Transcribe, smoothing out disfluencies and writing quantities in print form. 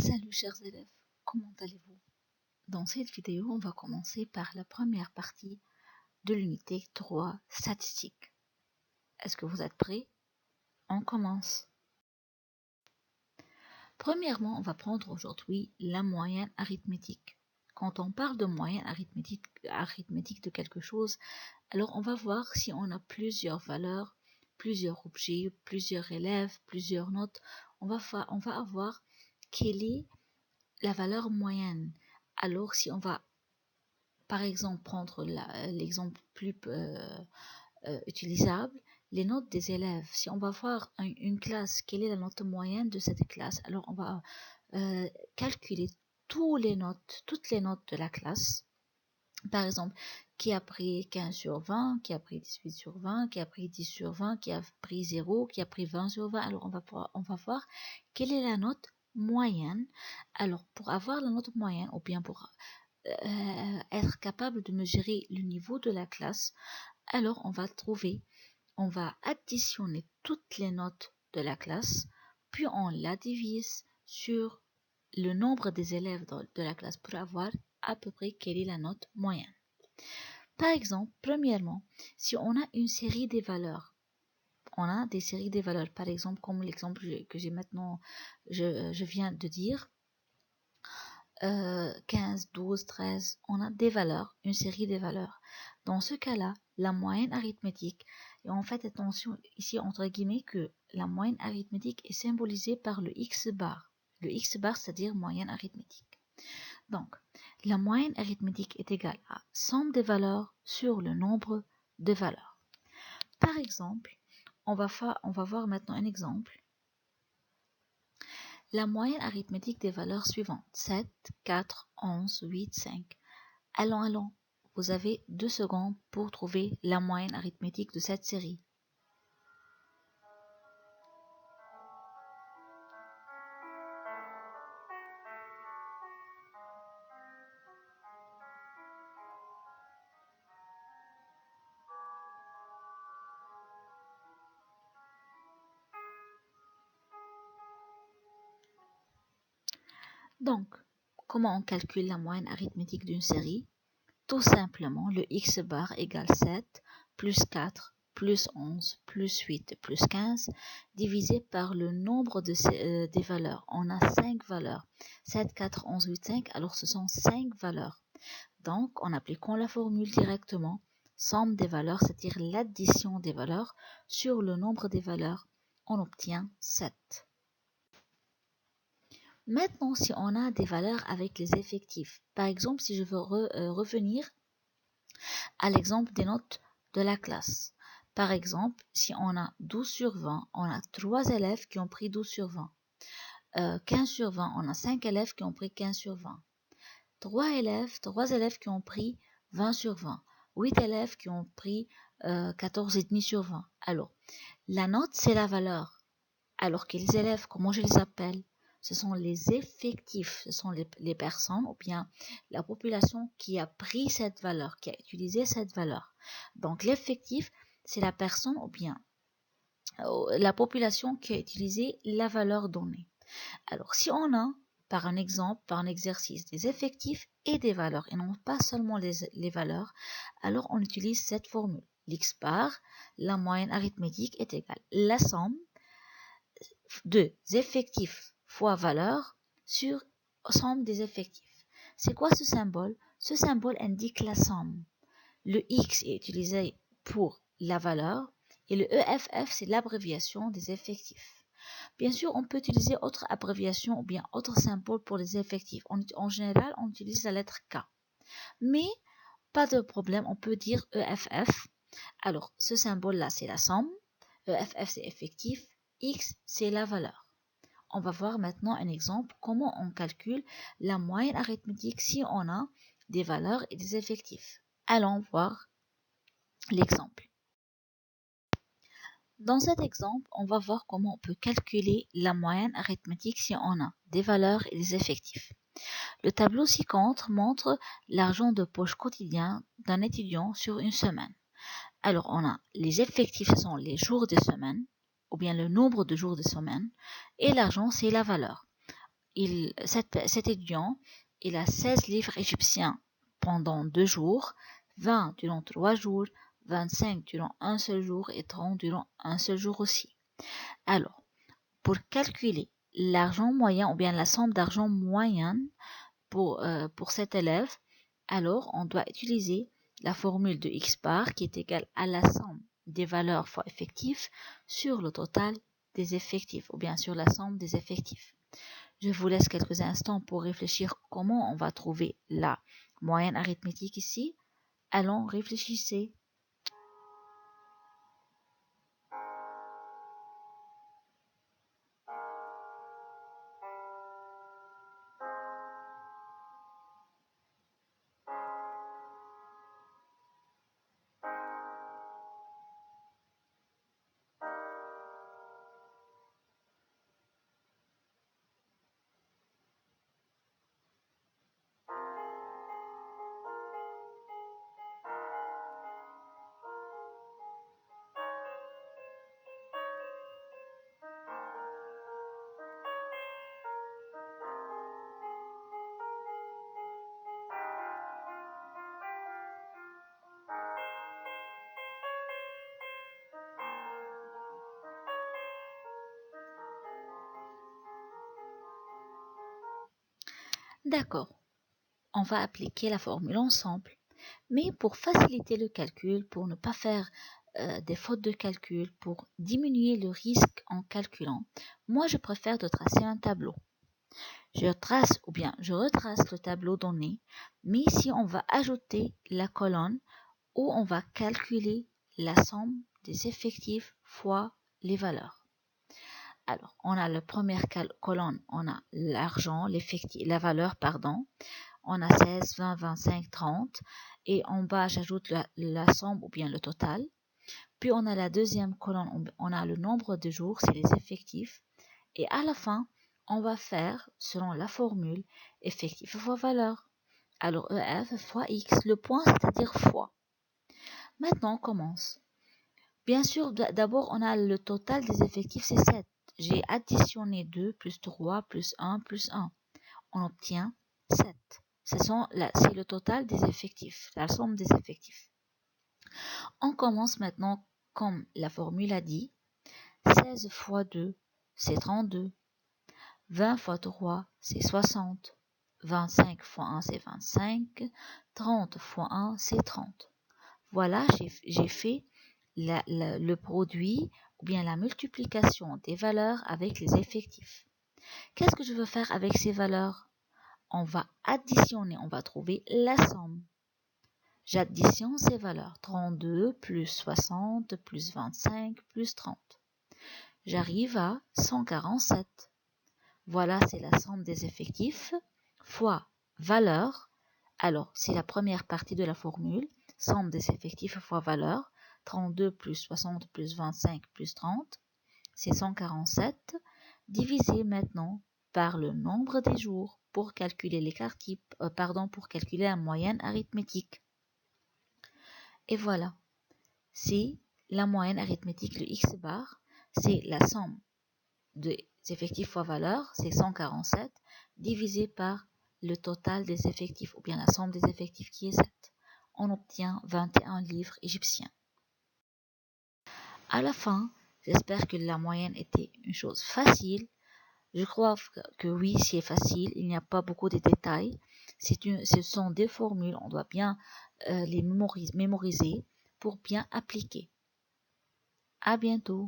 Salut chers élèves, comment allez-vous? Dans cette vidéo, on va commencer par la première partie de l'unité 3 statistique. Est-ce que vous êtes prêts? On commence. Premièrement, on va prendre aujourd'hui la moyenne arithmétique. Quand on parle de moyenne arithmétique de quelque chose, alors on va voir si on a plusieurs valeurs, plusieurs objets, plusieurs élèves, plusieurs notes. On va avoir quelle est la valeur moyenne. Alors si on va par exemple prendre l'exemple plus utilisable, les notes des élèves. Si on va voir une classe, quelle est la note moyenne de cette classe, alors on va calculer toutes les notes de la classe. Par exemple, qui a pris 15 sur 20, qui a pris 18 sur 20, qui a pris 10 sur 20, qui a pris 0, qui a pris 20 sur 20. Alors on va voir quelle est la note moyenne. Alors pour avoir la note moyenne, ou bien pour être capable de mesurer le niveau de la classe, alors on va additionner toutes les notes de la classe, puis on la divise sur le nombre des élèves de la classe pour avoir à peu près quelle est la note moyenne. Par exemple, premièrement, si on a une série des valeurs, on a des séries des valeurs, par exemple, comme l'exemple que j'ai maintenant, je viens de dire, 15, 12, 13, on a des valeurs, une série des valeurs. Dans ce cas-là, la moyenne arithmétique, et en fait, attention ici entre guillemets que la moyenne arithmétique est symbolisée par le X bar. Le X bar, c'est-à-dire moyenne arithmétique. Donc, la moyenne arithmétique est égale à somme des valeurs sur le nombre de valeurs. Par exemple, on va voir maintenant un exemple. La moyenne arithmétique des valeurs suivantes: 7, 4, 11, 8, 5. Allons. Vous avez 2 secondes pour trouver la moyenne arithmétique de cette série. Donc, comment on calcule la moyenne arithmétique d'une série? Tout simplement, le X bar égale 7 plus 4 plus 11 plus 8 plus 15 divisé par le nombre des valeurs. On a 5 valeurs. 7, 4, 11, 8, 5. Alors, ce sont 5 valeurs. Donc, en appliquant la formule directement, somme des valeurs, c'est-à-dire l'addition des valeurs sur le nombre des valeurs, on obtient 7. Maintenant, si on a des valeurs avec les effectifs, par exemple, si je veux revenir à l'exemple des notes de la classe. Par exemple, si on a 12 sur 20, on a 3 élèves qui ont pris 12 sur 20. 15 sur 20, on a 5 élèves qui ont pris 15 sur 20. 3 élèves qui ont pris 20 sur 20. 8 élèves qui ont pris 14,5 sur 20. Alors, la note, c'est la valeur. Alors que les élèves, comment je les appelle? Ce sont les effectifs, ce sont les personnes ou bien la population qui a pris cette valeur, qui a utilisé cette valeur. Donc l'effectif, c'est la personne ou bien la population qui a utilisé la valeur donnée. Alors si on a, par un exemple, par un exercice, des effectifs et des valeurs, et non pas seulement les valeurs, alors on utilise cette formule. L'X bar, la moyenne arithmétique est égale la somme de effectifs fois valeur sur somme des effectifs. C'est quoi ce symbole? Ce symbole indique la somme. Le X est utilisé pour la valeur et le EFF, c'est l'abréviation des effectifs. Bien sûr, on peut utiliser autre abréviation ou bien autre symbole pour les effectifs. En général, on utilise la lettre K. Mais, pas de problème, on peut dire EFF. Alors, ce symbole-là, c'est la somme. EFF, c'est effectif. X, c'est la valeur. On va voir maintenant un exemple, comment on calcule la moyenne arithmétique si on a des valeurs et des effectifs. Allons voir l'exemple. Dans cet exemple, on va voir comment on peut calculer la moyenne arithmétique si on a des valeurs et des effectifs. Le tableau ci-contre montre l'argent de poche quotidien d'un étudiant sur une semaine. Alors, on a les effectifs, ce sont les jours de semaine, ou bien le nombre de jours de semaine, et l'argent, c'est la valeur. cet étudiant, il a 16 livres égyptiens pendant 2 jours, 20 durant 3 jours, 25 durant un seul jour et 30 durant un seul jour aussi. Alors, pour calculer l'argent moyen ou bien la somme d'argent moyenne pour cet élève, alors on doit utiliser la formule de x bar qui est égale à la somme des valeurs fois effectifs sur le total des effectifs ou bien sur la somme des effectifs. Je vous laisse quelques instants pour réfléchir comment on va trouver la moyenne arithmétique ici. Allons, réfléchissez. D'accord, on va appliquer la formule ensemble. Mais pour faciliter le calcul, pour ne pas faire des fautes de calcul, pour diminuer le risque en calculant, moi je préfère de tracer un tableau. Je trace ou bien je retrace le tableau donné, mais ici on va ajouter la colonne où on va calculer la somme des effectifs fois les valeurs. Alors, on a la première colonne, on a l'argent, la valeur, pardon. On a 16, 20, 25, 30. Et en bas, j'ajoute la somme ou bien le total. Puis, on a la deuxième colonne, on a le nombre de jours, c'est les effectifs. Et à la fin, on va faire, selon la formule, effectif fois valeur. Alors, EF fois X, le point, c'est-à-dire fois. Maintenant, on commence. Bien sûr, d'abord, on a le total des effectifs, c'est 7. J'ai additionné 2 plus 3 plus 1 plus 1. On obtient 7. C'est le total des effectifs, la somme des effectifs. On commence maintenant comme la formule a dit. 16 fois 2, c'est 32. 20 fois 3, c'est 60. 25 fois 1, c'est 25. 30 fois 1, c'est 30. Voilà, j'ai fait le produit ou bien la multiplication des valeurs avec les effectifs. Qu'est-ce que je veux faire avec ces valeurs? On va additionner, on va trouver la somme. J'additionne ces valeurs. 32 plus 60 plus 25 plus 30. J'arrive à 147. Voilà, c'est la somme des effectifs fois valeur. Alors, c'est la première partie de la formule. Somme des effectifs fois valeur. 32 plus 60 plus 25 plus 30, c'est 147, divisé maintenant par le nombre des jours pour calculer l'écart type, pour calculer la moyenne arithmétique. Et voilà, c'est la moyenne arithmétique, le x bar, c'est la somme des effectifs fois valeur, c'est 147, divisé par le total des effectifs, ou bien la somme des effectifs qui est 7. On obtient 21 livres égyptiens. À la fin, j'espère que la moyenne était une chose facile. Je crois que oui, c'est facile. Il n'y a pas beaucoup de détails. Ce sont des formules. On doit bien les mémoriser pour bien appliquer. À bientôt.